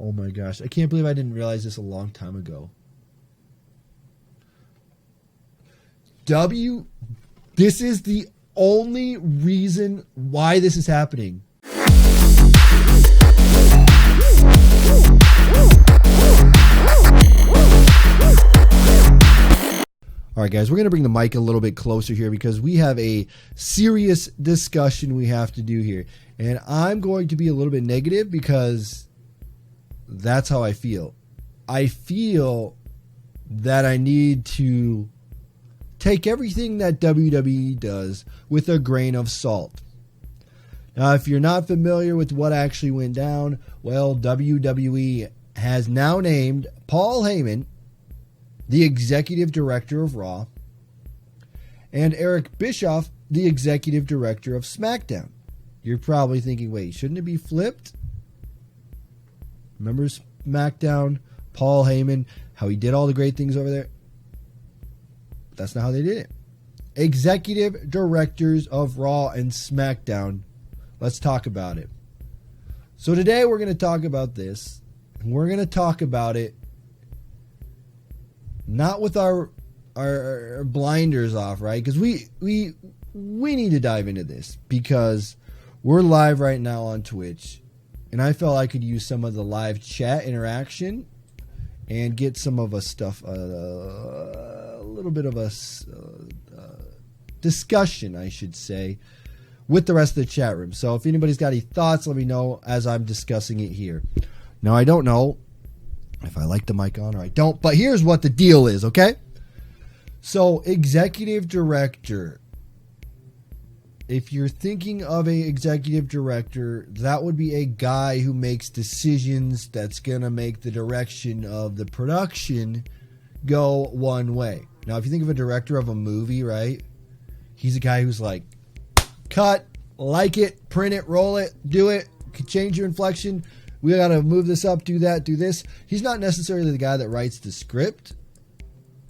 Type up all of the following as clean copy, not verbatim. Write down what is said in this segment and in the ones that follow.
Oh my gosh. I can't believe I didn't realize this a long time ago. This is the only reason why this is happening. All right, guys, we're going to bring the mic a little bit closer here because we have a serious discussion we have to do here. And I'm going to be a little bit negative because that's how I feel. I feel that I need to take everything that WWE does with a grain of salt. Now, if you're not familiar with what actually went down, well, WWE has now named Paul Heyman the Executive Director of Raw, and Eric Bischoff, the Executive Director of SmackDown. You're probably thinking, wait, shouldn't it be flipped? Remember SmackDown, Paul Heyman, how he did all the great things over there? But that's not how they did it. Executive Directors of Raw and SmackDown. Let's talk about it. So today we're going to talk about this. And we're going to talk about it not with our blinders off, right? Because we need to dive into this because we're live right now on Twitch, and I felt I could use some of the live chat interaction and get some of us stuff, a little bit of a discussion, I should say, with the rest of the chat room. So if anybody's got any thoughts, let me know as I'm discussing it here. Now, I don't know if I like the mic on or I don't, but here's what the deal is, okay? So, executive director. If you're thinking of a executive director, that would be a guy who makes decisions that's going to make the direction of the production go one way. Now, if you think of a director of a movie, right? He's a guy who's like, cut, like it, print it, roll it, do it, change your inflection. We got to move this up, do that, do this. He's not necessarily the guy that writes the script,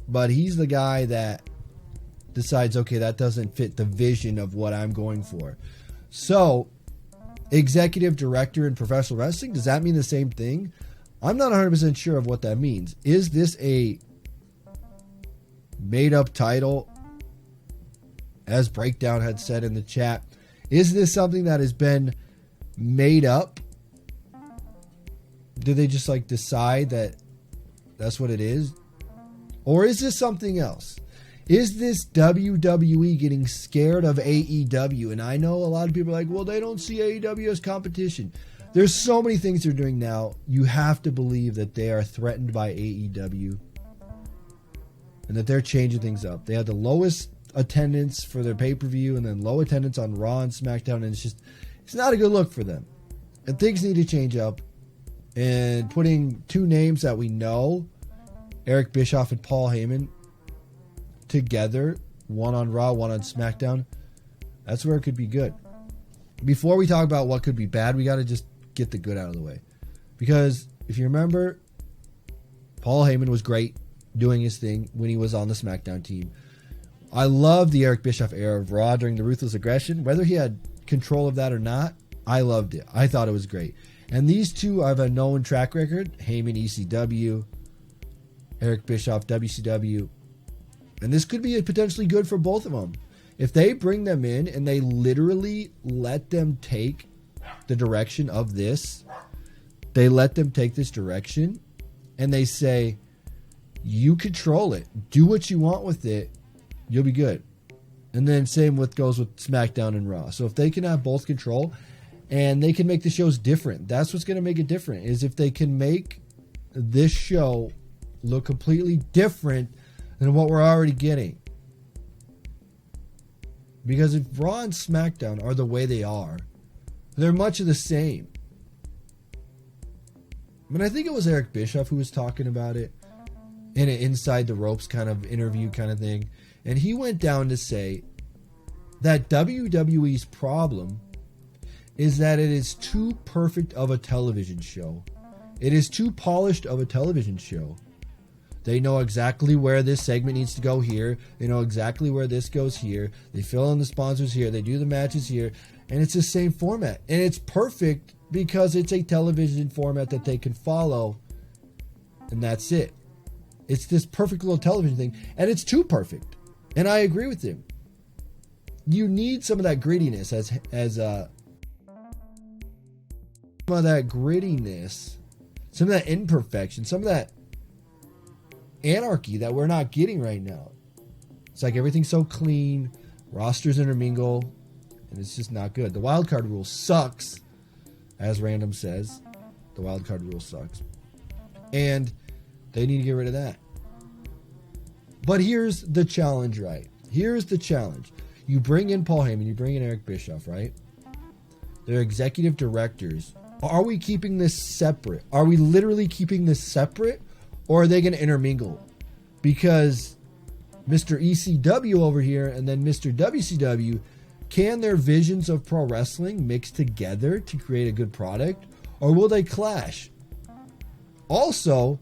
but he's the guy that decides, okay, that doesn't fit the vision of what I'm going for. So, executive director in professional wrestling, does that mean the same thing? I'm not 100% sure of what that means. Is this a made-up title, as Breakdown had said in the chat? Is this something that has been made up? Do they just like decide that that's what it is? Or is this something else? Is this WWE getting scared of AEW? And I know a lot of people are like, well, they don't see AEW as competition. There's so many things they're doing now. You have to believe that they are threatened by AEW and that they're changing things up. They had the lowest attendance for their pay-per-view and then low attendance on Raw and SmackDown. And it's not a good look for them. And things need to change up. And putting two names that we know, Eric Bischoff and Paul Heyman, together, one on Raw, one on SmackDown, that's where it could be good. Before we talk about what could be bad, we got to just get the good out of the way. Because if you remember, Paul Heyman was great doing his thing when he was on the SmackDown team. I love the Eric Bischoff era of Raw during the Ruthless Aggression. Whether he had control of that or not, I loved it. I thought it was great. And these two have a known track record. Heyman, ECW. Eric Bischoff, WCW. And this could be potentially good for both of them. If they bring them in and they literally let them take the direction of this, they let them take this direction, and they say, you control it. Do what you want with it. You'll be good. And then same goes with SmackDown and Raw. So if they can have both control, and they can make the shows different. That's what's going to make it different, is if they can make this show look completely different than what we're already getting. Because if Raw and SmackDown are the way they are, they're much of the same. I mean, I think it was Eric Bischoff who was talking about it in an inside the ropes kind of interview kind of thing. And he went down to say that WWE's problem is that it is too perfect of a television show. It is too polished of a television show. They know exactly where this segment needs to go here. They know exactly where this goes here. They fill in the sponsors here. They do the matches here. And it's the same format. And it's perfect because it's a television format that they can follow. And that's it. It's this perfect little television thing. And it's too perfect. And I agree with him. You need some of that grittiness some of that grittiness, some of that imperfection, some of that anarchy that we're not getting right now. It's like everything's so clean, rosters intermingle, and it's just not good. The wild card rule sucks, as Random says. The wild card rule sucks. And they need to get rid of that. But here's the challenge, right? Here's the challenge. You bring in Paul Heyman, you bring in Eric Bischoff, right? They're executive directors. Are we keeping this separate? Are we literally keeping this separate? Or are they going to intermingle? Because Mr. ECW over here and then Mr. WCW, can their visions of pro wrestling mix together to create a good product? Or will they clash? Also,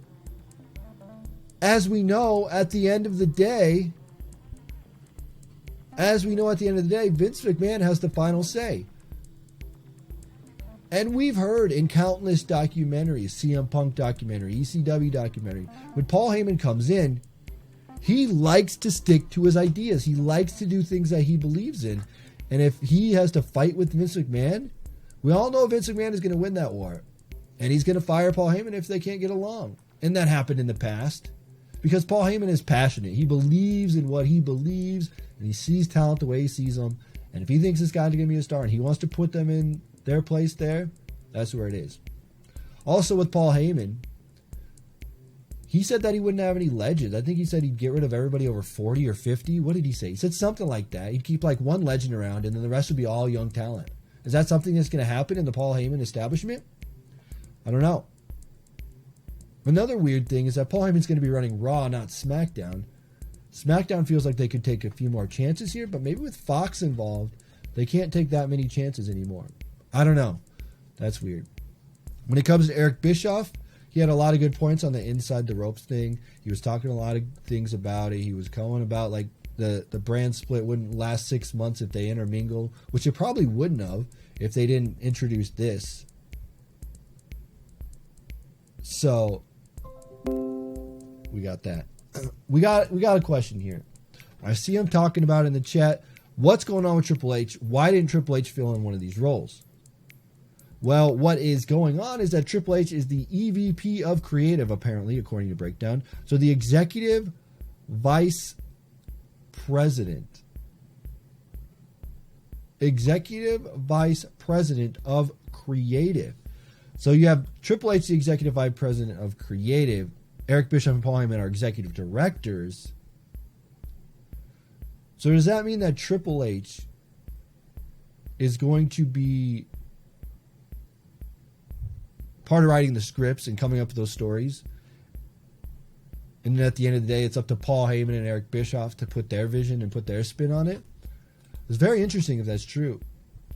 as we know at the end of the day, Vince McMahon has the final say. And we've heard in countless documentaries, CM Punk documentary, ECW documentary, when Paul Heyman comes in, he likes to stick to his ideas. He likes to do things that he believes in. And if he has to fight with Vince McMahon, we all know Vince McMahon is going to win that war. And he's going to fire Paul Heyman if they can't get along. And that happened in the past. Because Paul Heyman is passionate. He believes in what he believes. And he sees talent the way he sees them. And if he thinks this guy's going to be a star and he wants to put them in their place there, that's where it is. Also with Paul Heyman, he said that he wouldn't have any legends. I think he said he'd get rid of everybody over 40 or 50. What did he say? He said something like that. He'd keep like one legend around and then the rest would be all young talent. Is that something that's going to happen in the Paul Heyman establishment? I don't know. Another weird thing is that Paul Heyman's going to be running Raw, not SmackDown. SmackDown feels like they could take a few more chances here, but maybe with Fox involved, they can't take that many chances anymore. I don't know. That's weird. When it comes to Eric Bischoff, he had a lot of good points on the inside the ropes thing. He was talking a lot of things about it. He was going about like the brand split wouldn't last 6 months if they intermingle, which it probably wouldn't have if they didn't introduce this. So we got that. We got a question here. I see him talking about in the chat. What's going on with Triple H? Why didn't Triple H fill in one of these roles? Well, what is going on is that Triple H is the EVP of creative, apparently, according to Breakdown. So the executive vice president. Executive vice president of creative. So you have Triple H, the executive vice president of creative. Eric Bischoff and Paul Heyman are executive directors. So does that mean that Triple H is going to be part of writing the scripts and coming up with those stories? And then at the end of the day, it's up to Paul Heyman and Eric Bischoff to put their vision and put their spin on it? It's very interesting if that's true.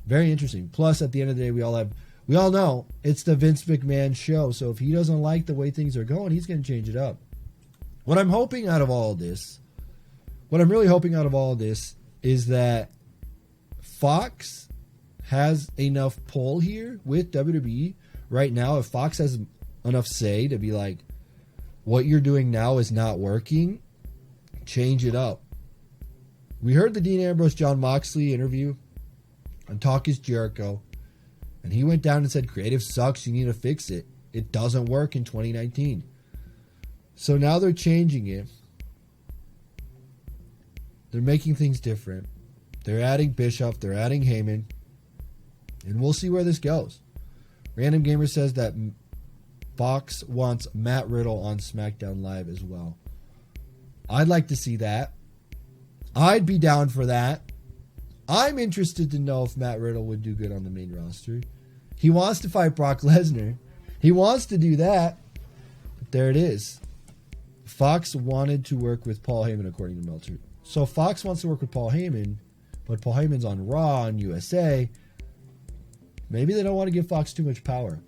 Very interesting. Plus, at the end of the day, we all know it's the Vince McMahon show. So if he doesn't like the way things are going, he's going to change it up. What I'm hoping out of all of this, what I'm really hoping out of all of this is that Fox has enough pull here with WWE right now. If Fox has enough say to be like, what you're doing now is not working, change it up. We heard the Dean Ambrose, John Moxley interview on Talk is Jericho, and he went down and said, creative sucks, you need to fix it. It doesn't work in 2019. So now they're changing it. They're making things different. They're adding Bischoff, they're adding Heyman, and we'll see where this goes. Random Gamer says that Fox wants Matt Riddle on SmackDown Live as well. I'd like to see that. I'd be down for that. I'm interested to know if Matt Riddle would do good on the main roster. He wants to fight Brock Lesnar. He wants to do that. But there it is. Fox wanted to work with Paul Heyman, according to Meltzer. So Fox wants to work with Paul Heyman, but Paul Heyman's on Raw and USA. Maybe they don't want to give Fox too much power.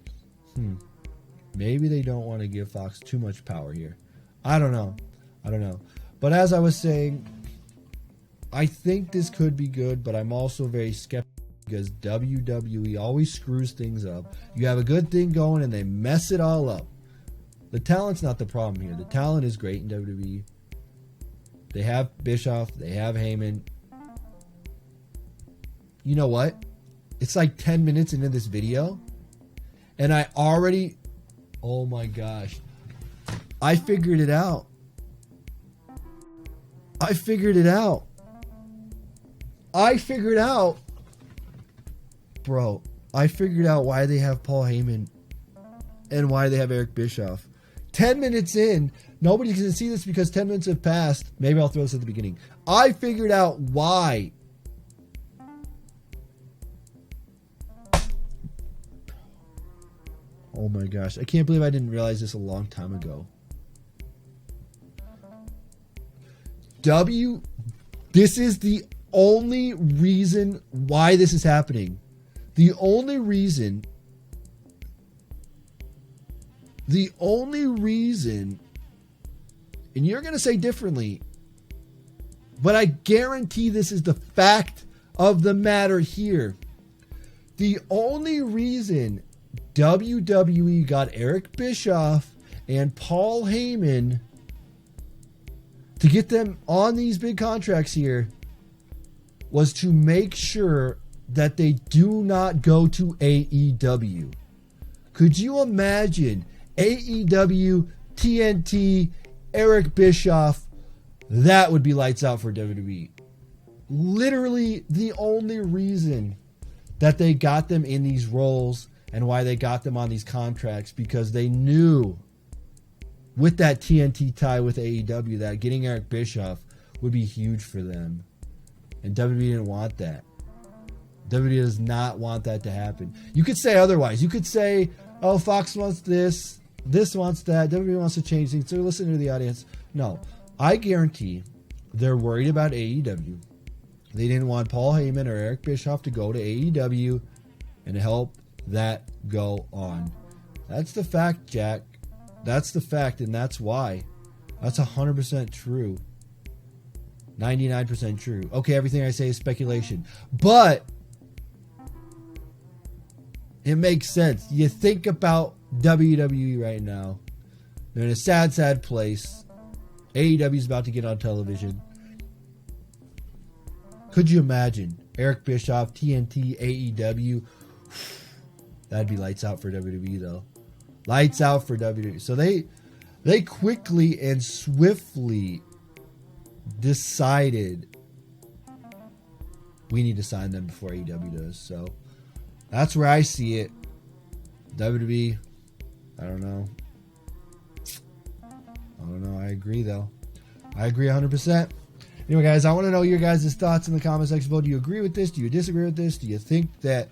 Maybe they don't want to give Fox too much power here. I don't know. But as I was saying, I think this could be good, but I'm also very skeptical because WWE always screws things up. You have a good thing going and they mess it all up. The talent's not the problem here. The talent is great in WWE. They have Bischoff. They have Heyman. You know what? It's like 10 minutes into this video. And I already... Oh my gosh. I figured it out. I figured it out. Bro, I figured out why they have Paul Heyman and why they have Eric Bischoff. 10 minutes in, nobody's going to see this because 10 minutes have passed. Maybe I'll throw this at the beginning. I figured out why. Oh my gosh. I can't believe I didn't realize this a long time ago. This is the only reason why this is happening. The only reason, and you're going to say differently, but I guarantee this is the fact of the matter here. The only reason WWE got Eric Bischoff and Paul Heyman to get them on these big contracts here was to make sure that they do not go to AEW. Could you imagine AEW, TNT, Eric Bischoff? That would be lights out for WWE. Literally the only reason that they got them in these roles and why they got them on these contracts, because they knew with that TNT tie with AEW that getting Eric Bischoff would be huge for them. And WWE didn't want that. WWE does not want that to happen. You could say otherwise. You could say, oh, Fox wants this, this wants that, WWE wants to change things. So listen to the audience. No, I guarantee they're worried about AEW. They didn't want Paul Heyman or Eric Bischoff to go to AEW and help that go on. That's the fact, Jack. That's the fact, and that's why. That's 100% true. 99% true. Okay, everything I say is speculation. But it makes sense. You think about WWE right now. They're in a sad, sad place. AEW is about to get on television. Could you imagine Eric Bischoff, TNT, AEW? That'd be lights out for WWE, though. Lights out for WWE. So they quickly and swiftly decided we need to sign them before AEW does. So that's where I see it. WWE, I don't know. I agree, though. I agree 100%. Anyway, guys, I want to know your guys' thoughts in the comment section below. Do you agree with this? Do you disagree with this? Do you think that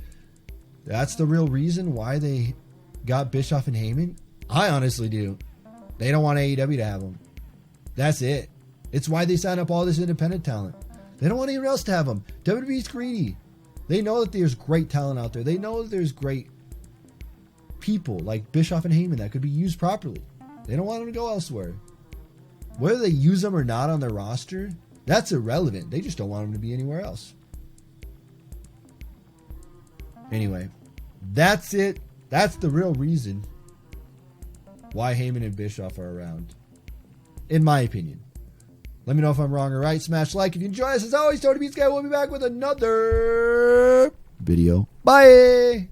that's the real reason why they got Bischoff and Heyman? I honestly do. They don't want AEW to have them. That's it. It's why they sign up all this independent talent. They don't want anyone else to have them. WWE's greedy. They know that there's great talent out there. They know that there's great people like Bischoff and Heyman that could be used properly. They don't want them to go elsewhere. Whether they use them or not on their roster, that's irrelevant. They just don't want them to be anywhere else. Anyway, that's it. That's the real reason why Heyman and Bischoff are around, in my opinion. Let me know if I'm wrong or right. Smash like if you enjoy this. As always, TonyPizzaGuy will be back with another video. Bye!